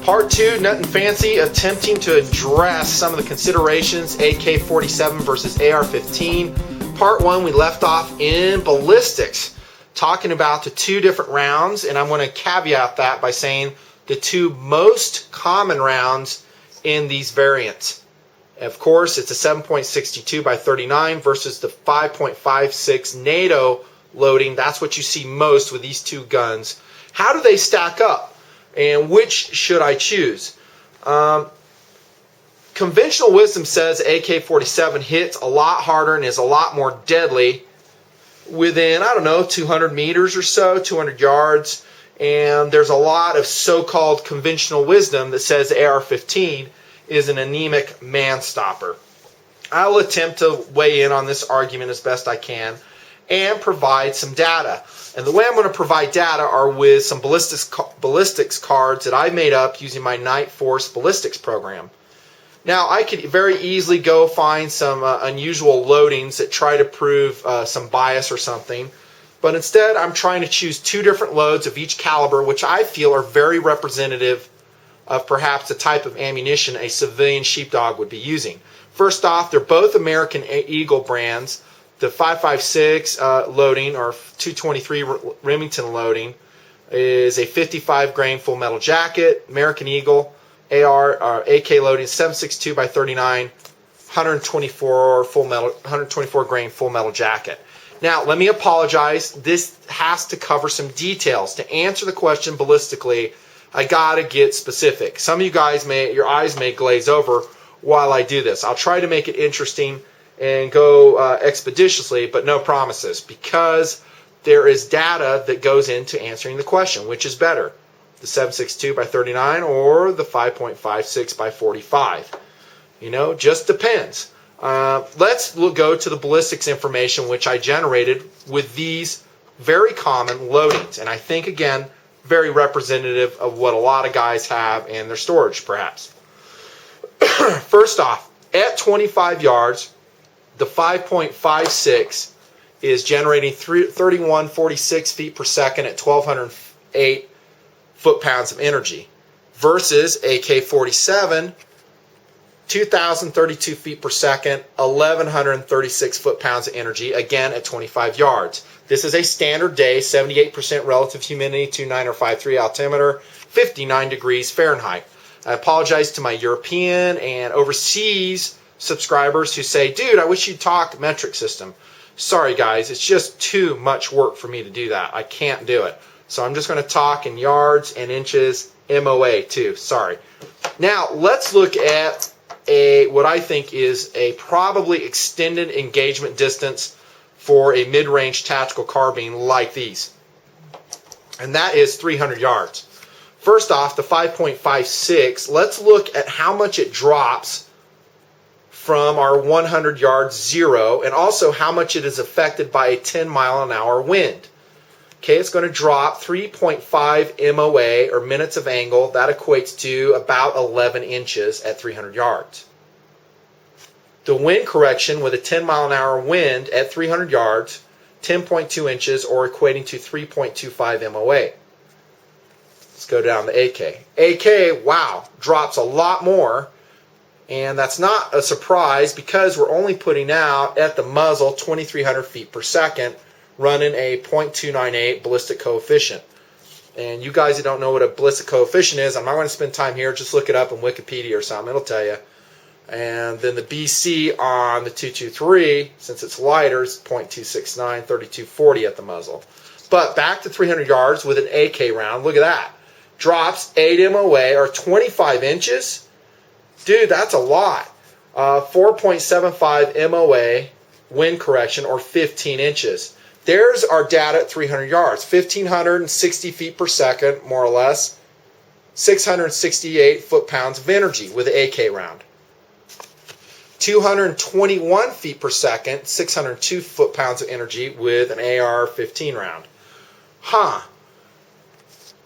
Part 2, Nutnfancy, attempting to address some of the considerations, AK-47 versus AR-15. Part 1, we left off in ballistics, talking about the two different rounds, and I'm going to caveat that by saying the two most common rounds in these variants. Of course, it's a 7.62 by 39 versus the 5.56 NATO loading. That's what you see most with these two guns. How do they stack up? And which should I choose? Conventional wisdom says AK-47 hits a lot harder and is a lot more deadly within, I don't know, 200 meters or so, 200 yards. And there's a lot of so-called conventional wisdom that says AR-15 is an anemic man-stopper. I will attempt to weigh in on this argument as best I can and provide some data. And the way I'm going to provide data are with some ballistics cards that I made up using my Night Force ballistics program. Now, I could very easily go find some unusual loadings that try to prove some bias or something, but instead I'm trying to choose two different loads of each caliber, which I feel are very representative of perhaps the type of ammunition a civilian sheepdog would be using. First off, they're both American Eagle brands. The 5.56 loading, or 223 Remington loading, is a 55 grain full metal jacket. American Eagle AK loading 7.62 by 39, 124 grain full metal jacket. Now, let me apologize. This has to cover some details. To answer the question ballistically, I gotta get specific. Some of you guys your eyes may glaze over while I do this. I'll try to make it interesting and go expeditiously, but no promises, because there is data that goes into answering the question, which is better, the 7.62 by 39 or the 5.56 by 45. You know, just depends. Let's go to the ballistics information, which I generated with these very common loadings, and I think, again, very representative of what a lot of guys have in their storage, perhaps. First off, at 25 yards, the 5.56 is generating 3146 feet per second at 1208 foot-pounds of energy versus AK-47, 2032 feet per second, 1136 foot-pounds of energy, again at 25 yards. This is a standard day, 78% relative humidity, 29053 altimeter, 59 degrees Fahrenheit. I apologize to my European and overseas subscribers who say, dude, I wish you'd talk metric system. Sorry guys, it's just too much work for me to do that. I can't do it. So I'm just going to talk in yards and inches, MOA too. Sorry. Now let's look at what I think is a probably extended engagement distance for a mid-range tactical carbine like these. And that is 300 yards. First off, the 5.56, let's look at how much it drops from our 100 yard zero, and also how much it is affected by a 10-mile-an-hour wind. Okay, it's going to drop 3.5 MOA, or minutes of angle. That equates to about 11 inches at 300 yards. The wind correction with a 10-mile-an-hour wind at 300 yards, 10.2 inches, or equating to 3.25 MOA. Let's go down to AK. AK, wow, drops a lot more. And that's not a surprise because we're only putting out at the muzzle 2,300 feet per second, running a .298 ballistic coefficient. And you guys that don't know what a ballistic coefficient is, I'm not going to spend time here. Just look it up in Wikipedia or something. It'll tell you. And then the BC on the 223, since it's lighter, is .269, 3240 at the muzzle. But back to 300 yards with an AK round. Look at that. Drops 8 MOA, or 25 inches. Dude, that's a lot. 4.75 MOA wind correction, or 15 inches. There's our data at 300 yards. 1,560 feet per second, more or less. 668 foot-pounds of energy with the AK round. 221 feet per second, 602 foot-pounds of energy with an AR-15 round.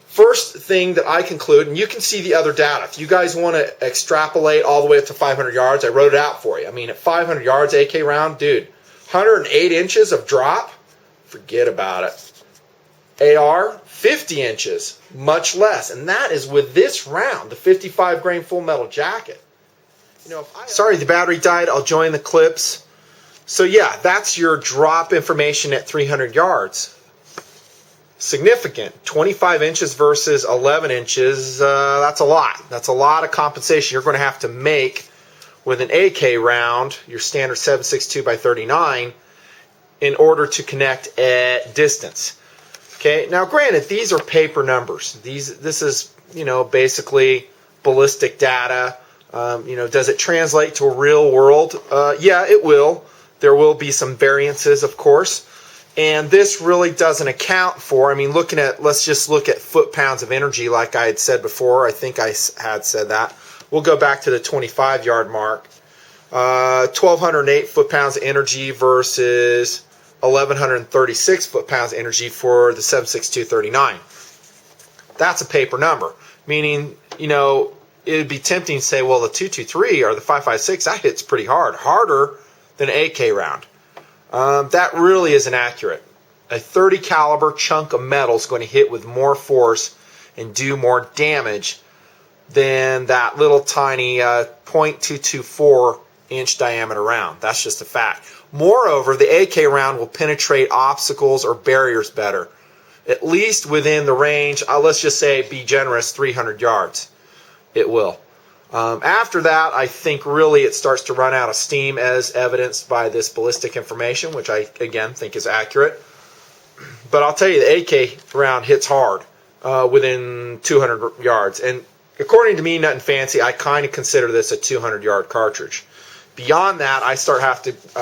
First thing that I conclude, and you can see the other data. If you guys want to extrapolate all the way up to 500 yards, I wrote it out for you. I mean, at 500 yards, AK round, dude, 108 inches of drop? Forget about it. AR, 50 inches, much less. And that is with this round, the 55 grain full metal jacket. Sorry, the battery died. I'll join the clips. So yeah, that's your drop information at 300 yards. Significant. 25 inches versus 11 inches, that's a lot. That's a lot of compensation you're going to have to make with an AK round, your standard 7.62 by 39, in order to connect at distance. Okay, now granted, these are paper numbers. This is, basically ballistic data. Does it translate to a real world? Yeah, it will. There will be some variances, of course. And this really doesn't account for, let's just look at foot-pounds of energy like I had said before. I think I had said that. We'll go back to the 25-yard mark. 1,208 foot-pounds of energy versus 1,136 foot-pounds of energy for the 7.62-39. That's a paper number, meaning, it would be tempting to say, well, the 223 or the 5.56, that hits pretty hard, harder than an AK round. That really isn't accurate. A 30 caliber chunk of metal is going to hit with more force and do more damage than that little tiny 0.224 inch diameter round. That's just a fact. Moreover, the AK round will penetrate obstacles or barriers better, at least within the range, let's just say, be generous, 300 yards. It will. After that, I think really it starts to run out of steam, as evidenced by this ballistic information, which I, again, think is accurate. But I'll tell you, the AK round hits hard within 200 yards. And according to me, Nutnfancy, I kind of consider this a 200-yard cartridge. Beyond that, I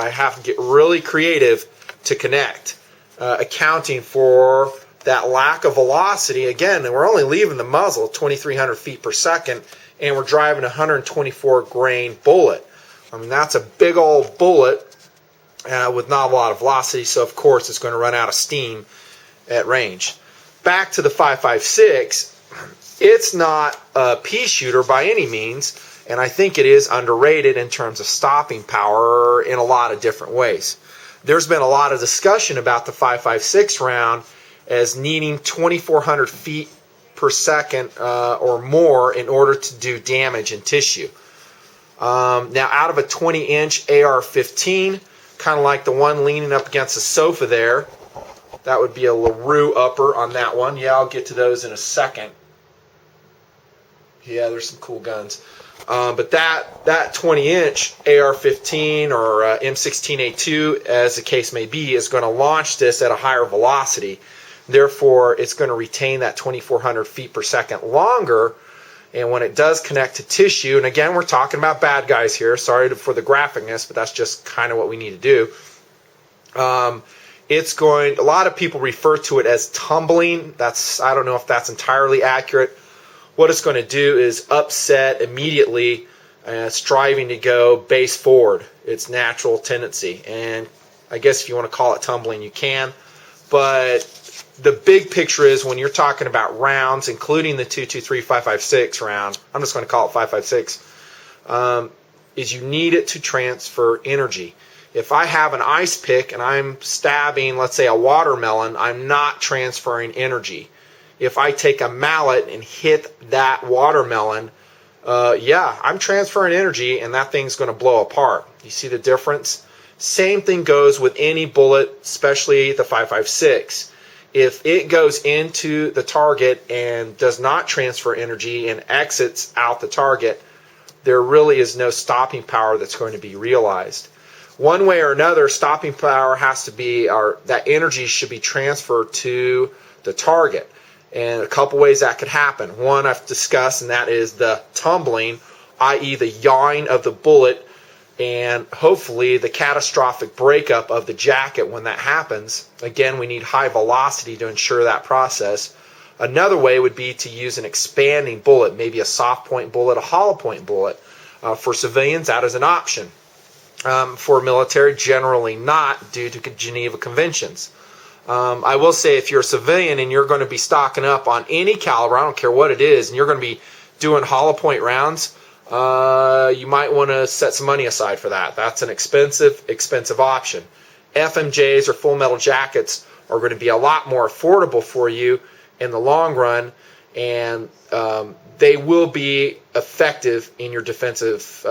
have to get really creative to connect, accounting for that lack of velocity. Again, and we're only leaving the muzzle 2,300 feet per second, and we're driving a 124 grain bullet. That's a big old bullet with not a lot of velocity, so of course it's going to run out of steam at range. Back to the 5.56, it's not a pea shooter by any means, and I think it is underrated in terms of stopping power in a lot of different ways. There's been a lot of discussion about the 5.56 round as needing 2,400 feet per second or more in order to do damage in tissue. Now, out of a 20-inch AR-15, kind of like the one leaning up against the sofa there, that would be a LaRue upper on that one. Yeah, I'll get to those in a second. Yeah, there's some cool guns. But that 20-inch AR-15 or M16A2, as the case may be, is going to launch this at a higher velocity. Therefore, it's going to retain that 2,400 feet per second longer. And when it does connect to tissue, and again, we're talking about bad guys here. Sorry for the graphicness, but that's just kind of what we need to do. A lot of people refer to it as tumbling. I don't know if that's entirely accurate. What it's going to do is upset immediately, striving to go base forward. Its natural tendency. And I guess if you want to call it tumbling, you can. But the big picture is when you're talking about rounds, including the 223 5.56 round, I'm just going to call it 5.56, is you need it to transfer energy. If I have an ice pick and I'm stabbing, let's say, a watermelon, I'm not transferring energy. If I take a mallet and hit that watermelon, I'm transferring energy, and that thing's going to blow apart. You see the difference? Same thing goes with any bullet, especially the 5.56. If it goes into the target and does not transfer energy and exits out the target, there really is no stopping power that's going to be realized. One way or another, stopping power has to be, or that energy should be transferred to the target. And a couple ways that could happen. One I've discussed, and that is the tumbling, i.e. the yawing of the bullet, and hopefully the catastrophic breakup of the jacket when that happens. Again, we need high velocity to ensure that process. Another way would be to use an expanding bullet, maybe a soft point bullet, a hollow point bullet. For civilians, that is an option. For military, generally not, due to Geneva Conventions. I will say, if you're a civilian and you're going to be stocking up on any caliber, I don't care what it is, and you're going to be doing hollow point rounds, you might want to set some money aside for that. That's an expensive option. FMJs or full metal jackets are going to be a lot more affordable for you in the long run, and they will be effective in your defensive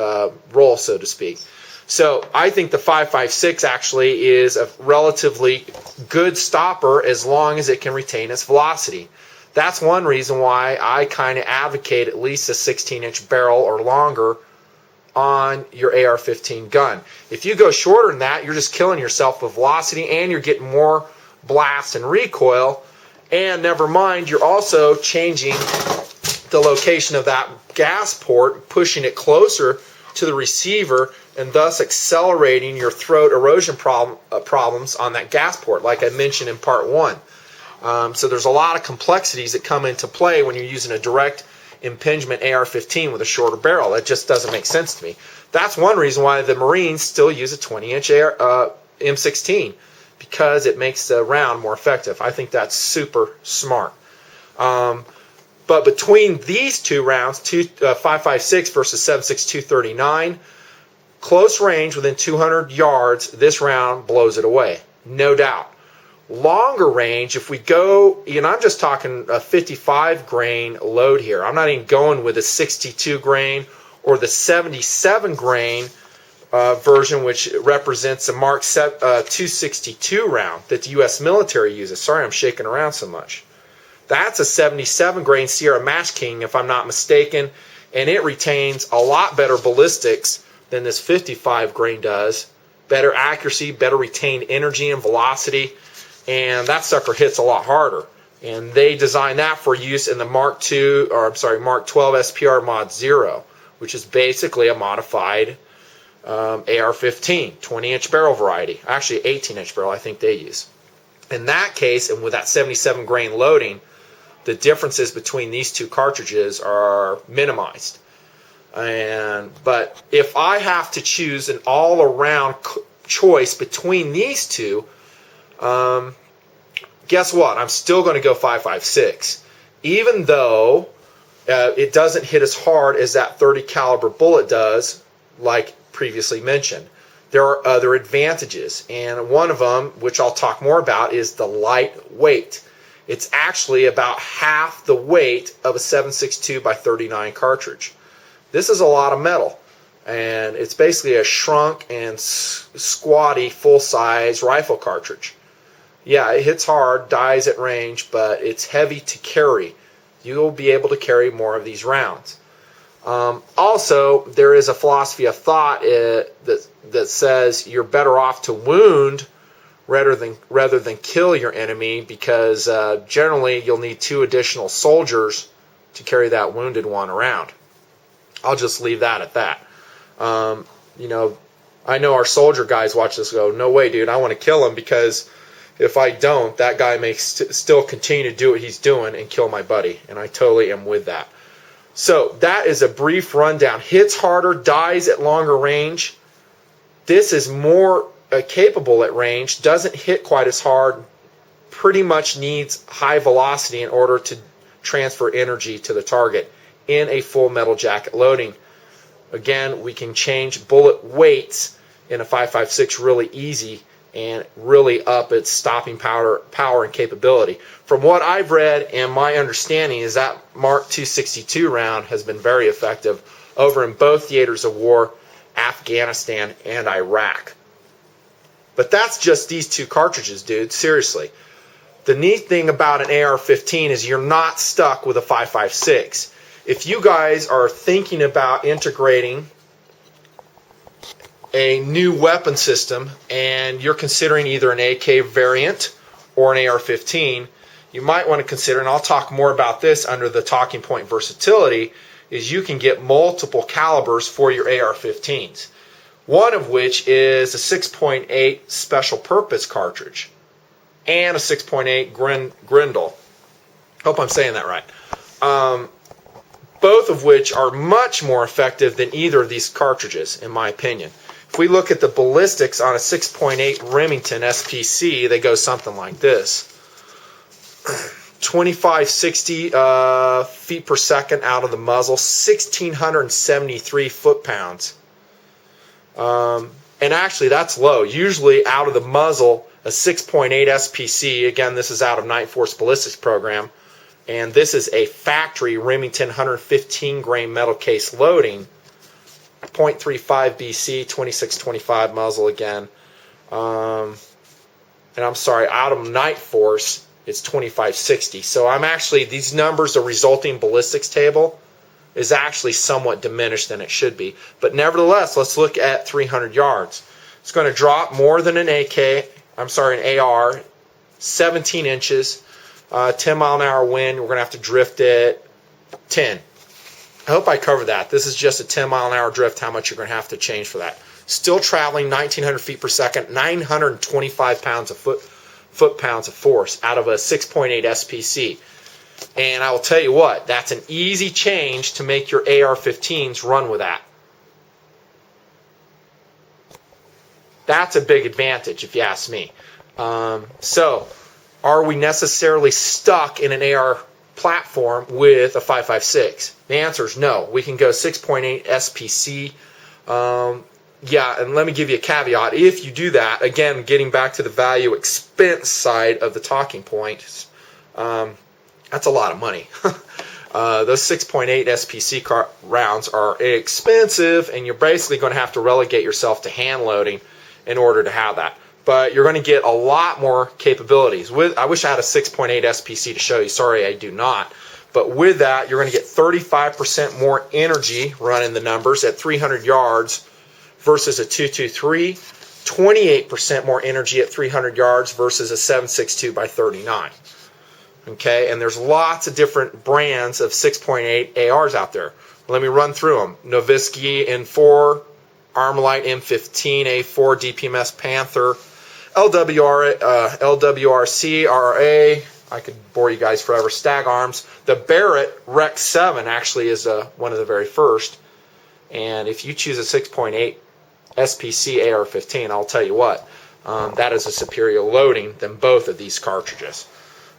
role, so to speak. So I think the 5.56 actually is a relatively good stopper as long as it can retain its velocity. That's one reason why I kind of advocate at least a 16-inch barrel or longer on your AR-15 gun. If you go shorter than that, you're just killing yourself with velocity, and you're getting more blast and recoil. And never mind, you're also changing the location of that gas port, pushing it closer to the receiver, and thus accelerating your throat erosion problems on that gas port, like I mentioned in part 1. So there's a lot of complexities that come into play when you're using a direct impingement AR-15 with a shorter barrel. It just doesn't make sense to me. That's one reason why the Marines still use a 20-inch M16, because it makes the round more effective. I think that's super smart. But between these two rounds, 5.56 versus 7.62 239, close range within 200 yards, this round blows it away, no doubt. Longer range, if we go, I'm just talking a 55 grain load here. I'm not even going with a 62 grain or the 77 grain version, which represents a Mark 262 round that the U.S. military uses. Sorry, I'm shaking around so much. That's a 77 grain Sierra Match King, if I'm not mistaken, and it retains a lot better ballistics than this 55 grain does. Better accuracy, better retained energy and velocity, and that sucker hits a lot harder. And they designed that for use in the Mark 12 SPR Mod 0, which is basically a modified AR-15, 20-inch barrel variety. Actually, 18-inch barrel I think they use. In that case, and with that 77 grain loading, the differences between these two cartridges are minimized. But if I have to choose an all-around choice between these two, guess what? I'm still going to go 5.56, even though it doesn't hit as hard as that 30 caliber bullet does, like previously mentioned. There are other advantages, and one of them, which I'll talk more about, is the light weight. It's actually about half the weight of a 7.62 by 39 cartridge. This is a lot of metal, and it's basically a shrunk and squatty full-size rifle cartridge. Yeah, it hits hard, dies at range, but it's heavy to carry. You'll be able to carry more of these rounds. Also, there is a philosophy of thought that says you're better off to wound rather than kill your enemy, because generally you'll need 2 additional soldiers to carry that wounded one around. I'll just leave that at that. I know our soldier guys watch this and go, no way, dude, I want to kill him, because if I don't, that guy may still continue to do what he's doing and kill my buddy, and I totally am with that. So that is a brief rundown. Hits harder, dies at longer range. This is more capable at range, doesn't hit quite as hard, pretty much needs high velocity in order to transfer energy to the target in a full metal jacket loading. Again, we can change bullet weights in a 5.56 really easy and really up its stopping power and capability. From what I've read and my understanding is that Mark 262 round has been very effective over in both theaters of war, Afghanistan and Iraq. But that's just these 2 cartridges, dude. Seriously. The neat thing about an AR-15 is you're not stuck with a 5.56. If you guys are thinking about integrating a new weapon system and you're considering either an AK variant or an AR-15, you might want to consider, and I'll talk more about this under the talking point versatility, is you can get multiple calibers for your AR-15s. One of which is a 6.8 special purpose cartridge and a 6.8 Grendel. Hope I'm saying that right. Both of which are much more effective than either of these cartridges, in my opinion. If we look at the ballistics on a 6.8 Remington SPC, they go something like this. 2560 feet per second out of the muzzle, 1,673 foot-pounds. And actually, that's low. Usually, out of the muzzle, a 6.8 SPC. Again, this is out of Night Force Ballistics program. And this is a factory Remington 115 grain metal case loading. 0.35 BC, 2625 muzzle again. And I'm sorry, out of Night Force, it's 2560. So I'm actually, these numbers, the resulting ballistics table, is actually somewhat diminished than it should be. But nevertheless, let's look at 300 yards. It's going to drop more than an an AR, 17 inches, 10 mile an hour wind. We're going to have to drift it 10. I hope I covered that. This is just a 10 mile an hour drift, how much you're going to have to change for that. Still traveling 1,900 feet per second, 925 pounds of foot-pounds of force out of a 6.8 SPC. And I will tell you what, that's an easy change to make your AR-15s run with that. That's a big advantage, if you ask me. So, are we necessarily stuck in an AR platform with a 5.56? The answer is no. We can go 6.8 SPC. Yeah, and let me give you a caveat. If you do that, again, getting back to the value expense side of the talking point, that's a lot of money. Those 6.8 SPC rounds are expensive, and you're basically going to have to relegate yourself to hand loading in order to have that. But you're going to get a lot more capabilities. I wish I had a 6.8 SPC to show you. Sorry, I do not. But with that, you're going to get 35% more energy running the numbers at 300 yards versus a 223, 28% more energy at 300 yards versus a 7.62 by 39. Okay, and there's lots of different brands of 6.8 ARs out there. Let me run through them. Novisky N4, Armalite M15 A4, DPMS Panther, LWRC RA. I could bore you guys forever. Stag Arms. The Barrett Rec 7 actually is one of the very first. And if you choose a 6.8 SPC AR-15, I'll tell you what, that is a superior loading than both of these cartridges.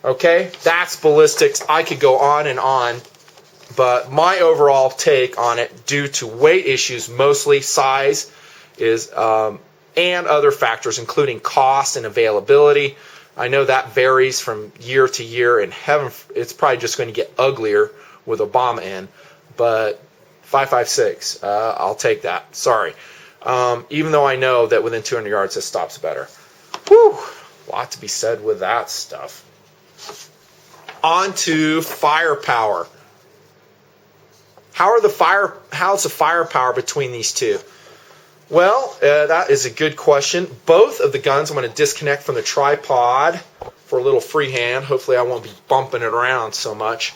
Okay, that's ballistics. I could go on, but my overall take on it, due to weight issues, mostly size, is and other factors, including cost and availability. I know that varies from year to year, and heaven, it's probably just going to get uglier with Obama in. But 5.56, I'll take that. Sorry. Even though I know that within 200 yards, this stops better. Whew, a lot to be said with that stuff. On to firepower. How's the firepower between these two? Well, that is a good question. Both of the guns, I'm going to disconnect from the tripod for a little freehand. Hopefully I won't be bumping it around so much.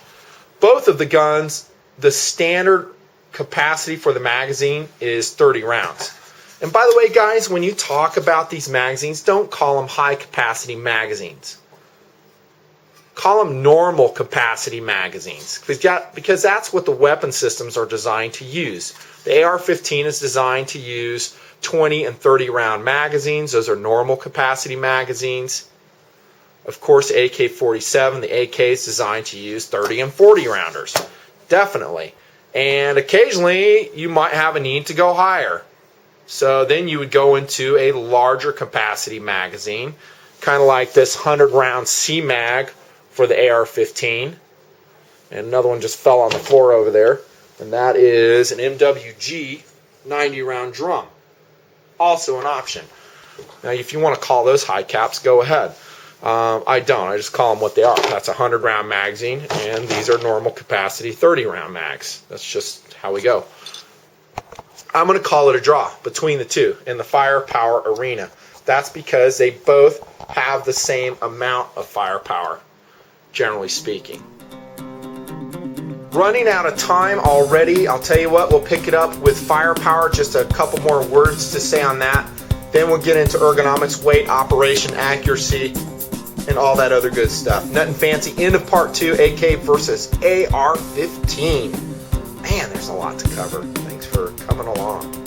Both of the guns, the standard capacity for the magazine is 30 rounds. And by the way, guys, when you talk about these magazines, don't call them high capacity magazines. Call them normal capacity magazines, because that's what the weapon systems are designed to use. The AR-15 is designed to use 20 and 30 round magazines. Those are normal capacity magazines. Of course, AK-47, the AK is designed to use 30 and 40 rounders. Definitely. And occasionally, you might have a need to go higher. So then you would go into a larger capacity magazine, kind of like this 100 round C-Mag for the AR-15. And another one just fell on the floor over there. And that is an MWG 90 round drum. Also an option. Now, if you want to call those high caps, go ahead. I don't. I just call them what they are. That's a 100 round magazine, and these are normal capacity 30 round mags. That's just how we go. I'm going to call it a draw between the two in the firepower arena. That's because they both have the same amount of firepower, generally speaking. Running out of time already. I'll tell you what, we'll pick it up with firepower. Just a couple more words to say on that. Then we'll get into ergonomics, weight, operation, accuracy, and all that other good stuff. Nutnfancy, end of part 2, AK versus AR-15. Man, there's a lot to cover. Thanks for coming along.